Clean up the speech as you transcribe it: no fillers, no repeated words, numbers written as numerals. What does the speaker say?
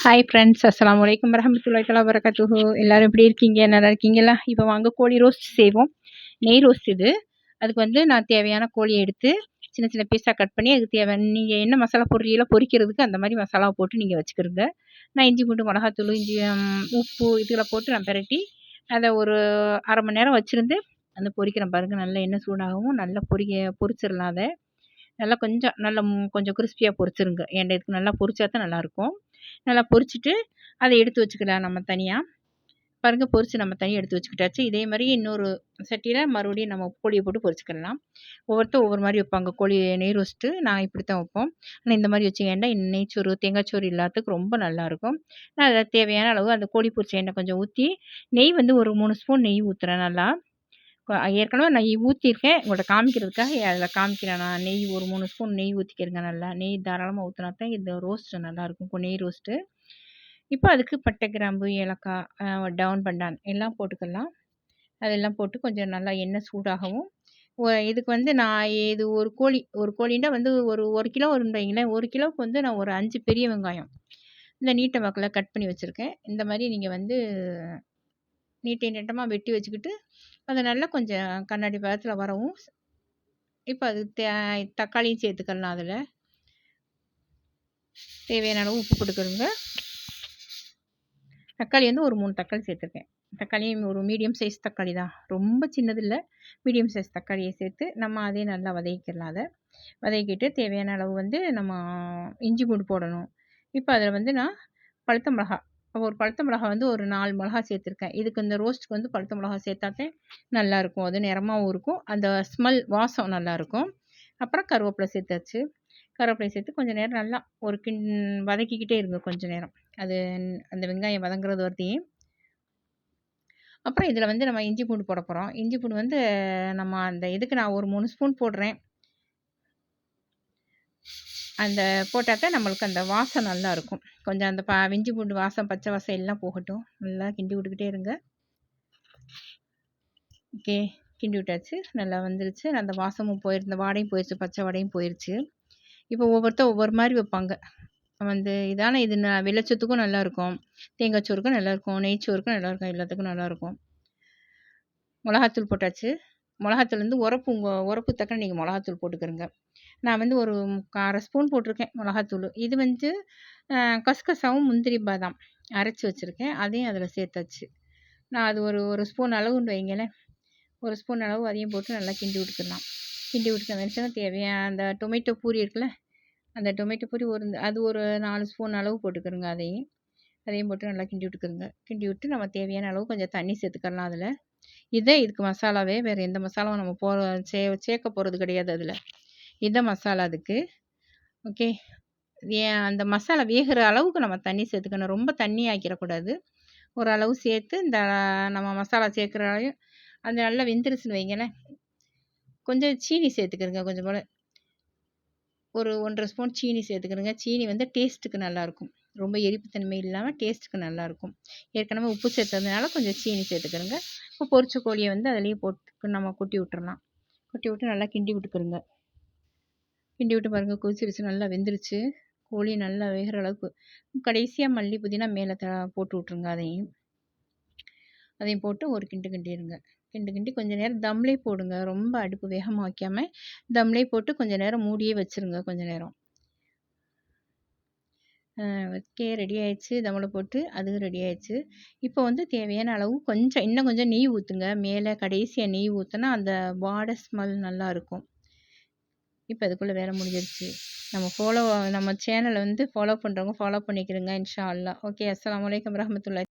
Hi friends, அஸ்ஸலாமு அலைக்கும் வரஹ்மத்துல்லாஹி தஆலா வரகாத்துஹு. எல்லாரும் எப்படி இருக்கீங்க? நல்லா இருக்கீங்களா? இப்போ வாங்க கோழி ரோஸ்ட் செய்வோம். நெய் ரோஸ்ட் இது. அதுக்கு வந்து நான் தேவையான கோழியை எடுத்து சின்ன சின்ன பீஸாக கட் பண்ணி அதுக்கு தேவையான நீங்கள் என்ன மசாலா போடுறீங்களோ பொரிக்கிறதுக்கு அந்த மாதிரி மசாலாவை போட்டு நீங்கள் வச்சுக்கிருங்க. நான் இஞ்சி பூண்டு மிளகாத்தூள் உப்பு இதில் போட்டு நான் பிரட்டி அதை ஒரு அரை மணி நேரம் வச்சுருந்து அந்த பொரிக்கிறேன் பாருங்கள். நல்லா எண்ணெய் சூடாகவும் நல்லா பொரிச்சிடலாம். அதை நல்லா கொஞ்சம் கிறிஸ்பியாக பொரிச்சிருங்க. ஏன்டா இதுக்கு நல்லா பொரிச்சா தான் நல்லாயிருக்கும். நல்லா பொரிச்சிட்டு அதை எடுத்து வச்சுக்கலாம் நம்ம தனியாக. பாருங்கள், பொரிச்சு நம்ம தனியாக எடுத்து வச்சுக்கிட்டாச்சு. இதே மாதிரி இன்னொரு சட்டியில் மறுபடியும் நம்ம கோழியை போட்டு பொரிச்சுக்கலாம். ஒவ்வொருத்தர் ஒவ்வொரு மாதிரி வைப்பாங்க கோழி நெய் ரோஸ்ட்டு. நான் இப்படி தான் வைப்போம். ஆனால் இந்த மாதிரி வச்சுக்கேன்டா நெய்ச்சோறு தேங்காய்ச்சோறு இல்லாததுக்கு ரொம்ப நல்லாயிருக்கும். நான் அதில் தேவையான அளவு அந்த கோழி பொரிச்ச எண்ணெய் கொஞ்சம் ஊற்றி நெய் வந்து ஒரு 3 ஸ்பூன் நெய் ஊற்றுறேன். நல்லா ஏற்கனவே நெய் ஊற்றிருக்கேன். உங்கள்கிட்ட காமிக்கிறதுக்காக அதில் காமிக்கிறேன். நான் நெய் ஒரு 3 ஸ்பூன் நெய் ஊற்றிக்கிறேங்க. நல்லா நெய் தாராளமாக ஊற்றினா தான் இந்த ரோஸ்ட்டு நல்லாயிருக்கும், நெய் ரோஸ்ட்டு. இப்போ அதுக்கு பட்டை, கிராம்பு, ஏலக்காய், டவுன் பண்டான் எல்லாம் போட்டுக்கலாம். அதெல்லாம் போட்டு கொஞ்சம் நல்லா எண்ணெய் சூடாகவும் இதுக்கு வந்து நான் இது ஒரு கோழின்னா வந்து ஒரு கிலோ வரும்னு வைங்களேன். 1 கிலோவுக்கு வந்து நான் ஒரு 5 பெரிய வெங்காயம் இந்த நீட்ட வாக்கில் கட் பண்ணி வச்சுருக்கேன். இந்த மாதிரி நீங்கள் வந்து நீட்டமாக வெட்டி வச்சுக்கிட்டு அதை நல்லா கொஞ்சம் கண்ணாடி பதத்தில் வரவும் இப்போ அது தக்காளியும் சேர்த்துக்கலாம். அதில் தேவையான அளவு உப்பு போட்டுக்கிறோங்க. தக்காளி வந்து ஒரு 3 தக்காளி சேர்த்துருக்கேன். தக்காளியும் ஒரு மீடியம் சைஸ் தக்காளி தான், ரொம்ப சின்னது இல்லை, மீடியம் சைஸ் தக்காளியை சேர்த்து நம்ம அதே நல்லா வதக்கிடலாம். அதை வதக்கிட்டு தேவையான அளவு வந்து நம்ம இஞ்சி பூண்டு போடணும். இப்போ அதில் வந்து நான் பழுத்த மிளகா ஒரு பழுத்த மிளகா வந்து ஒரு 4 மிளகா சேர்த்துருக்கேன். இதுக்கு இந்த ரோஸ்ட்டுக்கு வந்து பழுத்த மிளகா சேர்த்தாத்தே நல்லாயிருக்கும். அது நிறமாகவும் இருக்கும், அந்த ஸ்மெல் வாசம் நல்லாயிருக்கும். அப்புறம் கருவேப்பிலை சேர்த்தாச்சு. கருவேப்பிலை சேர்த்து கொஞ்சம் நேரம் நல்லா ஒரு வதக்கிக்கிட்டே இருங்க கொஞ்சம் நேரம். அது அந்த வெங்காயம் வதங்குறது வரையும். அப்புறம் இதில் வந்து நம்ம இஞ்சி பூண்டு போட போகிறோம். இஞ்சி பூண்டு வந்து நம்ம அந்த இதுக்கு நான் ஒரு 3 ஸ்பூன் போடுறேன். அந்த போட்டால் தான் நம்மளுக்கு அந்த வாசம் நல்லாயிருக்கும். கொஞ்சம் அந்த இஞ்சி பூண்டு வாசம், பச்சை வாசம் எல்லாம் போகட்டும். நல்லா கிண்டி விட்டுக்கிட்டே இருங்க. ஓகே, கிண்டி விட்டாச்சு. நல்லா வந்துருச்சு. அந்த வாசமும் போயிருந்த வாடையும் போயிடுச்சு, பச்சை வாடையும் போயிடுச்சு. இப்போ ஒவ்வொருத்தர் ஒவ்வொரு மாதிரி வைப்பாங்க. வந்து இது வெள்ளச்சத்துக்கும் நல்லாயிருக்கும், தேங்காய் சோறுக்கும் நல்லாயிருக்கும், நெய்ச்சோறுக்கும் நல்லாயிருக்கும், எல்லாத்துக்கும் நல்லாயிருக்கும். மிளகாத்தூள் போட்டாச்சு. மிளகாத்தூள் வந்து உரப்பு தக்க நீங்கள் மிளகாத்தூள் போட்டுக்கிறங்க. நான் வந்து ஒரு 1/2 ஸ்பூன் போட்டிருக்கேன் மிளகாத்தூள். இது வந்து கசகசாவும் முந்திரி பாதாம் அரைச்சி வச்சுருக்கேன், அதையும் அதில் சேர்த்தாச்சு. நான் அது ஒரு ஸ்பூன் அளவுன்னு வைங்களேன். ஒரு ஸ்பூன் அளவு அதையும் போட்டு நல்லா கிண்டி விட்டுக்கலாம். கிண்டி விட்டுக்க நினச்சா தேவையான அந்த டொமேட்டோ பூரி இருக்குல்ல, அந்த டொமேட்டோ பூரி அது ஒரு 4 ஸ்பூன் அளவு போட்டுக்கிறோங்க. அதையும் போட்டு நல்லா கிண்டி விட்டுக்கிறோங்க. கிண்டி விட்டு நம்ம தேவையான அளவு கொஞ்சம் தண்ணி சேர்த்துக்கலாம். அதில் இதுக்கு மசாலாவே, வேறு எந்த மசாலாவும் நம்ம சேர்க்க போகிறது கிடையாது. அதில் இதுதான் மசாலா அதுக்கு. ஓகே, அந்த மசாலா வேகிற அளவுக்கு நம்ம தண்ணி சேர்த்துக்கணும். ரொம்ப தண்ணி ஆக்கிடக்கூடாது. ஒரு அளவு சேர்த்து இந்த நம்ம மசாலா சேர்க்குற அளவு அது நல்லா வெந்துருச்சுன்னு வைங்களேன். கொஞ்சம் சீனி சேர்த்துக்கிறோங்க. கொஞ்சம் போல் ஒரு 1.5 ஸ்பூன் சீனி சேர்த்துக்கிறோங்க. சீனி வந்து டேஸ்ட்டுக்கு நல்லாயிருக்கும், ரொம்ப எரிப்புத்தன்மை இல்லாமல் டேஸ்ட்டுக்கு நல்லாயிருக்கும். ஏற்கனவே உப்பு சேர்த்ததுனால கொஞ்சம் சீனி சேர்த்துக்கிறோங்க. இப்போ பொரிச்ச கோழியை வந்து அதிலேயே போட்டு நம்ம கொட்டி விட்டுறலாம். கொட்டி விட்டு நல்லா கிண்டி விட்டுக்கிறோங்க. கிண்டி விட்டு பாருங்கள், கொதிச்சிருச்சு, நல்லா வெந்துருச்சு. கோழி நல்லா வேகிற அளவுக்கு கடைசியாக மல்லி புதினா மேலே போட்டு விட்ருங்க. அதையும் போட்டு ஒரு கிண்டிடுங்க. கிண்டி கொஞ்சம் நேரம் தம்லே போடுங்க. ரொம்ப அடுப்பு வேகமாக வைக்காமல் தம்லே போட்டு கொஞ்சம் நேரம் மூடியே வச்சுருங்க. கொஞ்சம் நேரம் ஓகே, ரெடி ஆயிடுச்சு. தம்மில் போட்டு அதுவும் ரெடி ஆயிடுச்சு. இப்போ வந்து தேவையான அளவு இன்னும் கொஞ்சம் நெய் ஊற்றுங்க. மேலே கடைசியாக நெய் ஊற்றினா அந்த வாடை ஸ்மெல் நல்லாயிருக்கும். இப்போ அதுக்குள்ளே வேலை முடிஞ்சிருச்சு. நம்ம சேனலை வந்து ஃபாலோ பண்ணுறவங்க ஃபாலோ பண்ணிக்கிறோங்க, இன்ஷா அல்லாஹ். ஓகே, அஸ்ஸலாமு அலைக்கும் வரஹ்மத்துல்லாஹி.